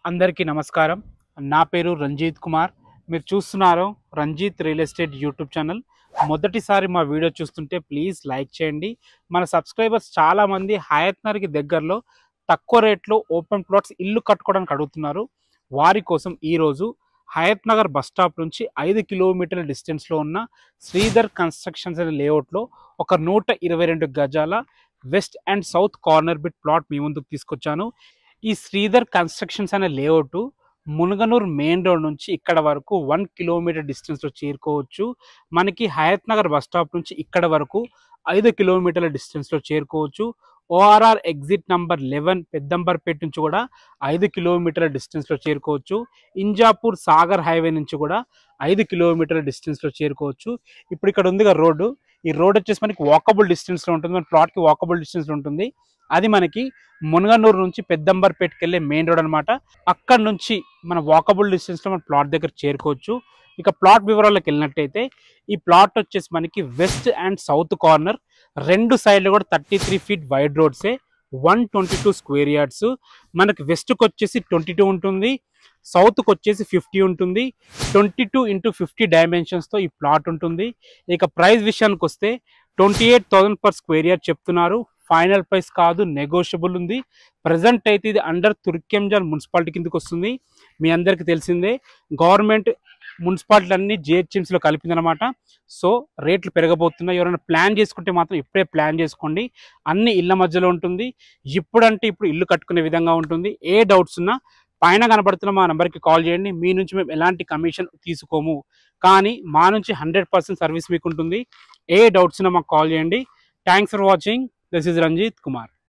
అందరికీ నమస్కారం. నా పేరు రంజిత్ కుమార్. మీరు చూస్తున్నారు Ranjith real estate YouTube channel. మొదటిసారి మా వీడియో చూస్తుంటే ప్లీజ్ లైక్ చేయండి. మన సబ్స్క్రైబర్స్ చాలామంది హయత్ నగర్కి దగ్గరలో తక్కువ రేట్లో ఓపెన్ ప్లాట్స్ ఇల్లు కట్టుకోవడానికి అడుగుతున్నారు. వారి కోసం ఈరోజు హయత్ నగర్ బస్ స్టాప్ నుంచి 5 కిలోమీటర్ల డిస్టెన్స్లో ఉన్న శ్రీధర్ కన్స్ట్రక్షన్స్ అనే లేఅవుట్లో ఒక 122 గజాల west and south corner bit plot మీ ముందుకు తీసుకొచ్చాను. ఈ శ్రీధర్ కన్స్ట్రక్షన్స్ అనే లేఅవుట్ మునగనూరు మెయిన్ రోడ్ నుంచి ఇక్కడ వరకు 1 కిలోమీటర్ డిస్టెన్స్లో చేరుకోవచ్చు. మనకి హయత్ నగర్ బస్ స్టాప్ నుంచి ఇక్కడ వరకు 5 కిలోమీటర్ల డిస్టెన్స్లో చేరుకోవచ్చు. ఓఆర్ఆర్ ఎగ్జిట్ నంబర్ 11 పెద్దంబర్పేట నుంచి కూడా 5 కిలోమీటర్ల డిస్టెన్స్లో చేరుకోవచ్చు. ఇంజాపూర్ సాగర్ హైవే నుంచి కూడా 5 కిలోమీటర్ల డిస్టెన్స్లో చేరుకోవచ్చు. ఇప్పుడు ఇక్కడ ఉందిగా రోడ్డు, ఈ రోడ్ వచ్చేసి మనకి వాకబుల్ డిస్టెన్స్లో ఉంటుంది, మన ప్లాట్కి వాకబుల్ డిస్టెన్స్లో ఉంటుంది. అది మనకి మునగనూరు నుంచి పెద్దంబర్పేటకి వెళ్ళే మెయిన్ రోడ్ అనమాట. అక్కడ నుంచి మన వాకబుల్ డిస్టెన్స్లో మన ప్లాట్ దగ్గర చేరుకోవచ్చు. ఇక ప్లాట్ వివరాల్లోకి వెళ్ళినట్టయితే ఈ ప్లాట్ వచ్చేసి మనకి వెస్ట్ అండ్ సౌత్ కార్నర్, రెండు సైడ్లు కూడా 33 ఫీట్ వైడ్ రోడ్సే, 122 స్క్వేర్ యార్డ్స్. మనకి వెస్ట్కి వచ్చేసి 22 ఉంటుంది, సౌత్కి వచ్చేసి 50 ఉంటుంది. 22x50 డైమెన్షన్స్తో ఈ ప్లాట్ ఉంటుంది. ఇక ప్రైస్ విషయానికి వస్తే 28,000 పర్ స్క్వేర్ యార్డ్ చెప్తున్నారు. ఫైనల్ ప్రైస్ కాదు, నెగోషియబుల్ ఉంది. ప్రజెంట్ అయితే ఇది అండర్ తుర్కెంజాన్ మున్సిపాలిటీ కిందకి వస్తుంది. మీ అందరికీ తెలిసిందే, గవర్నమెంట్ మున్సిపాలిటీ అన్ని జిహెచ్ఎంసీలో కలిపిందనమాట. సో రేట్లు పెరగబోతున్నాయి. ఎవరైనా ప్లాన్ చేసుకుంటే మాత్రం ఇప్పుడే ప్లాన్ చేసుకోండి. అన్ని ఇళ్ళ మధ్యలో ఉంటుంది. ఇప్పుడంటే ఇప్పుడు ఇల్లు కట్టుకునే విధంగా ఉంటుంది. ఏ డౌట్స్ ఉన్నా పైన కనబడుతున్న మా నెంబర్కి కాల్ చేయండి. మీ నుంచి మేము ఎలాంటి కమిషన్ తీసుకోము, కానీ మా నుంచి 100% సర్వీస్ మీకు ఉంటుంది. ఏ డౌట్స్ ఉన్నా మాకు కాల్ చేయండి. Thanks for watching. This is Ranjit Kumar.